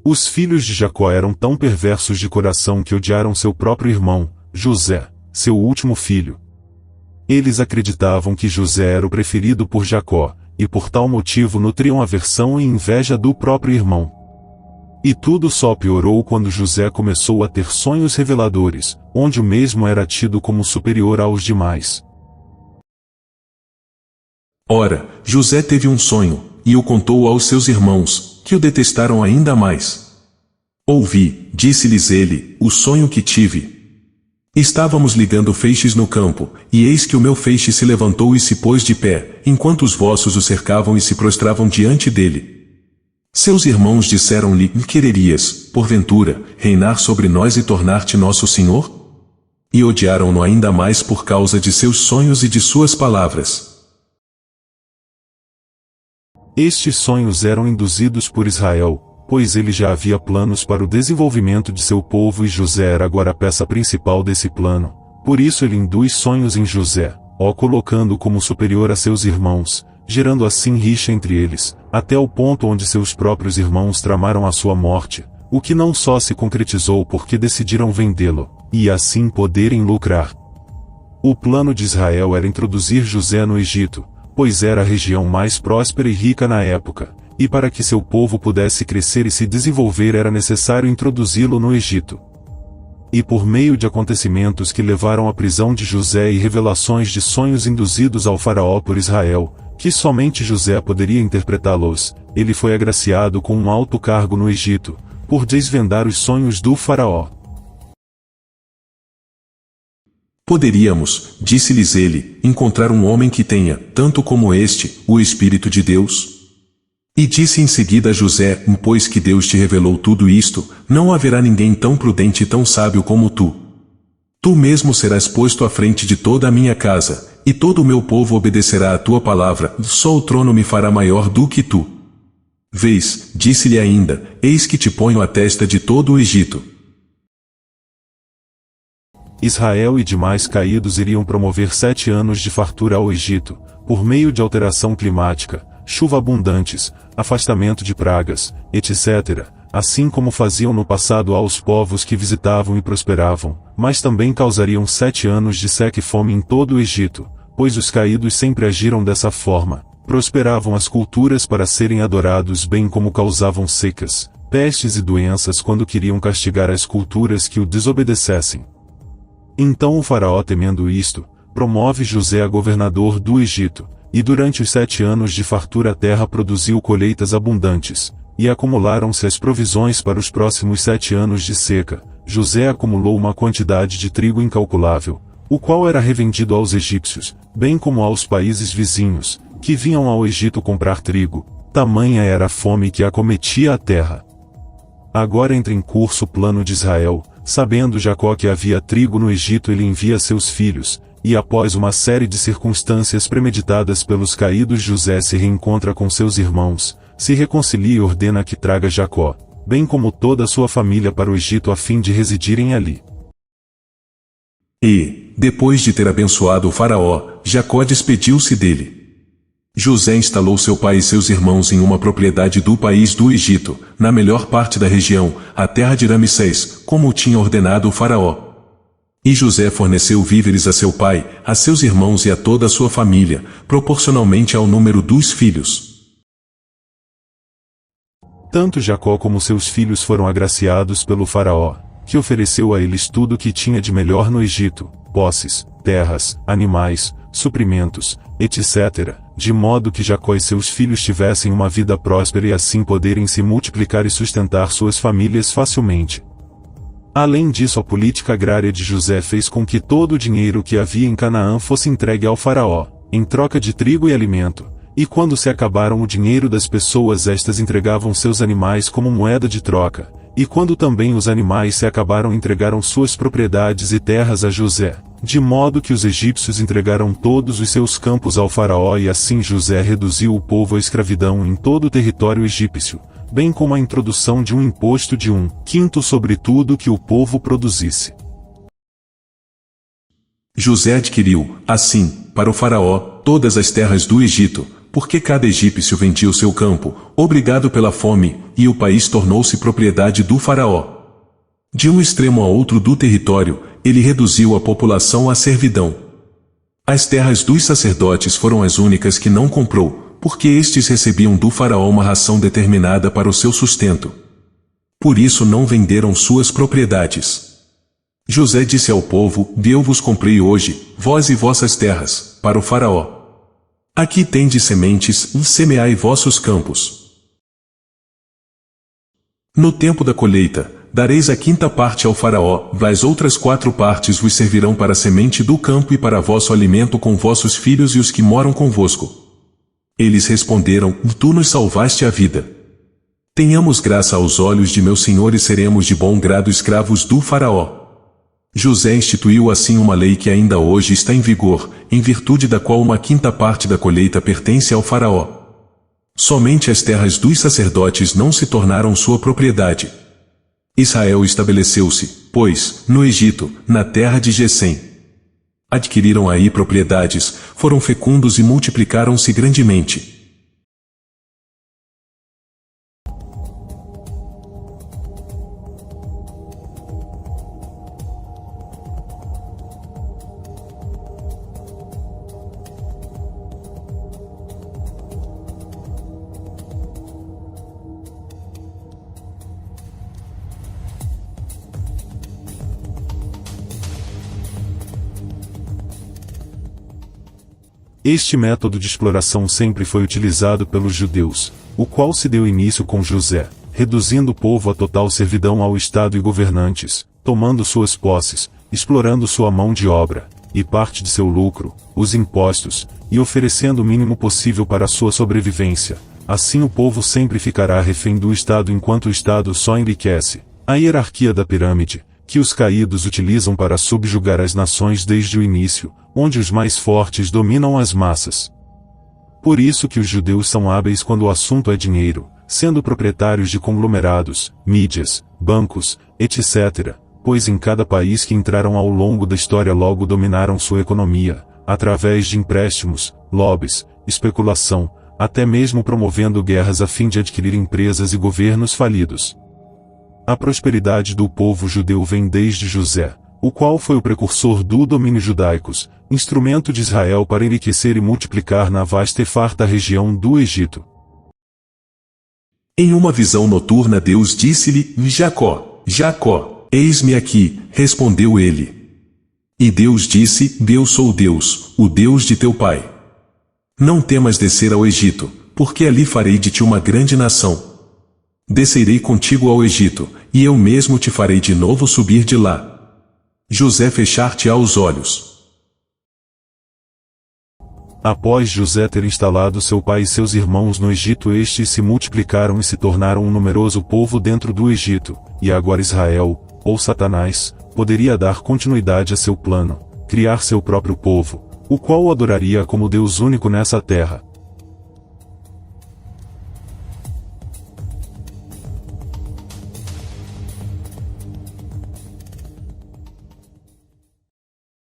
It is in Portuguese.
Os filhos de Jacó eram tão perversos de coração que odiaram seu próprio irmão, José, seu último filho. Eles acreditavam que José era o preferido por Jacó, e por tal motivo nutriam aversão e inveja do próprio irmão. E tudo só piorou quando José começou a ter sonhos reveladores, onde o mesmo era tido como superior aos demais. Ora, José teve um sonho, e o contou aos seus irmãos, que o detestaram ainda mais. Ouvi, disse-lhes ele, o sonho que tive. Estávamos ligando feixes no campo, e eis que o meu feixe se levantou e se pôs de pé, enquanto os vossos o cercavam e se prostravam diante dele. Seus irmãos disseram-lhe, quererias, porventura, reinar sobre nós e tornar-te nosso senhor? E odiaram-no ainda mais por causa de seus sonhos e de suas palavras. Estes sonhos eram induzidos por Israel, pois ele já havia planos para o desenvolvimento de seu povo e José era agora a peça principal desse plano. Por isso ele induz sonhos em José, colocando-o como superior a seus irmãos, gerando assim rixa entre eles, até o ponto onde seus próprios irmãos tramaram a sua morte, o que não só se concretizou porque decidiram vendê-lo, e assim poderem lucrar. O plano de Israel era introduzir José no Egito, pois era a região mais próspera e rica na época, e para que seu povo pudesse crescer e se desenvolver era necessário introduzi-lo no Egito. E por meio de acontecimentos que levaram à prisão de José e revelações de sonhos induzidos ao faraó por Israel, que somente José poderia interpretá-los, ele foi agraciado com um alto cargo no Egito, por desvendar os sonhos do faraó. Poderíamos, disse-lhes ele, encontrar um homem que tenha, tanto como este, o Espírito de Deus? E disse em seguida a José, pois que Deus te revelou tudo isto, não haverá ninguém tão prudente e tão sábio como tu. Tu mesmo serás posto à frente de toda a minha casa, e todo o meu povo obedecerá à tua palavra, só o trono me fará maior do que tu. Vês, disse-lhe ainda, eis que te ponho à testa de todo o Egito. Israel e demais caídos iriam promover 7 anos de fartura ao Egito, por meio de alteração climática, chuva abundantes, afastamento de pragas, etc., assim como faziam no passado aos povos que visitavam e prosperavam, mas também causariam 7 anos de seca e fome em todo o Egito, pois os caídos sempre agiram dessa forma, prosperavam as culturas para serem adorados bem como causavam secas, pestes e doenças quando queriam castigar as culturas que o desobedecessem. Então o faraó, temendo isto, promove José a governador do Egito, e durante os 7 anos de fartura a terra produziu colheitas abundantes, e acumularam-se as provisões para os próximos 7 anos de seca. José acumulou uma quantidade de trigo incalculável, o qual era revendido aos egípcios, bem como aos países vizinhos, que vinham ao Egito comprar trigo, tamanha era a fome que acometia a terra. Agora entra em curso o plano de Israel. Sabendo Jacó que havia trigo no Egito, ele envia seus filhos, e após uma série de circunstâncias premeditadas pelos caídos, José se reencontra com seus irmãos, se reconcilia e ordena que traga Jacó, bem como toda a sua família para o Egito a fim de residirem ali. E, depois de ter abençoado o faraó, Jacó despediu-se dele. José instalou seu pai e seus irmãos em uma propriedade do país do Egito, na melhor parte da região, a terra de Ramsés, como o tinha ordenado o faraó. E José forneceu víveres a seu pai, a seus irmãos e a toda a sua família, proporcionalmente ao número dos filhos. Tanto Jacó como seus filhos foram agraciados pelo faraó, que ofereceu a eles tudo o que tinha de melhor no Egito, posses, terras, animais, suprimentos, etc., de modo que Jacó e seus filhos tivessem uma vida próspera e assim poderem se multiplicar e sustentar suas famílias facilmente. Além disso, a política agrária de José fez com que todo o dinheiro que havia em Canaã fosse entregue ao faraó, em troca de trigo e alimento, e quando se acabaram o dinheiro das pessoas, estas entregavam seus animais como moeda de troca, e quando também os animais se acabaram, entregaram suas propriedades e terras a José, de modo que os egípcios entregaram todos os seus campos ao faraó e assim José reduziu o povo à escravidão em todo o território egípcio, bem como a introdução de um imposto de 1/5 sobre tudo que o povo produzisse. José adquiriu, assim, para o faraó, todas as terras do Egito, porque cada egípcio vendia o seu campo, obrigado pela fome, e o país tornou-se propriedade do faraó. De um extremo a outro do território, ele reduziu a população à servidão. As terras dos sacerdotes foram as únicas que não comprou, porque estes recebiam do faraó uma ração determinada para o seu sustento. Por isso não venderam suas propriedades. José disse ao povo: Eu vos comprei hoje, vós e vossas terras, para o faraó. Aqui tendes sementes, semeai vossos campos. No tempo da colheita, dareis a quinta parte ao faraó, as outras 4 partes vos servirão para a semente do campo e para vosso alimento com vossos filhos e os que moram convosco. Eles responderam: Tu nos salvaste a vida. Tenhamos graça aos olhos de meu senhor e seremos de bom grado escravos do faraó. José instituiu assim uma lei que ainda hoje está em vigor, em virtude da qual uma quinta parte da colheita pertence ao faraó. Somente as terras dos sacerdotes não se tornaram sua propriedade. Israel estabeleceu-se, pois, no Egito, na terra de Gesem. Adquiriram aí propriedades, foram fecundos e multiplicaram-se grandemente. Este método de exploração sempre foi utilizado pelos judeus, o qual se deu início com José, reduzindo o povo à total servidão ao Estado e governantes, tomando suas posses, explorando sua mão de obra, e parte de seu lucro, os impostos, e oferecendo o mínimo possível para a sua sobrevivência. Assim o povo sempre ficará refém do Estado enquanto o Estado só enriquece. A hierarquia da pirâmide, que os caídos utilizam para subjugar as nações desde o início, onde os mais fortes dominam as massas. Por isso que os judeus são hábeis quando o assunto é dinheiro, sendo proprietários de conglomerados, mídias, bancos, etc., pois em cada país que entraram ao longo da história logo dominaram sua economia, através de empréstimos, lobbies, especulação, até mesmo promovendo guerras a fim de adquirir empresas e governos falidos. A prosperidade do povo judeu vem desde José, o qual foi o precursor do domínio judaicos, instrumento de Israel para enriquecer e multiplicar na vasta e farta região do Egito. Em uma visão noturna Deus disse-lhe: Jacó, Jacó, eis-me aqui, respondeu ele. E Deus disse: Eu sou Deus, o Deus de teu pai. Não temas descer ao Egito, porque ali farei de ti uma grande nação. Descerei contigo ao Egito, e eu mesmo te farei de novo subir de lá. José fechar-te-á os olhos. Após José ter instalado seu pai e seus irmãos no Egito, estes se multiplicaram e se tornaram um numeroso povo dentro do Egito, e agora Israel, ou Satanás, poderia dar continuidade a seu plano, criar seu próprio povo, o qual o adoraria como Deus único nessa terra,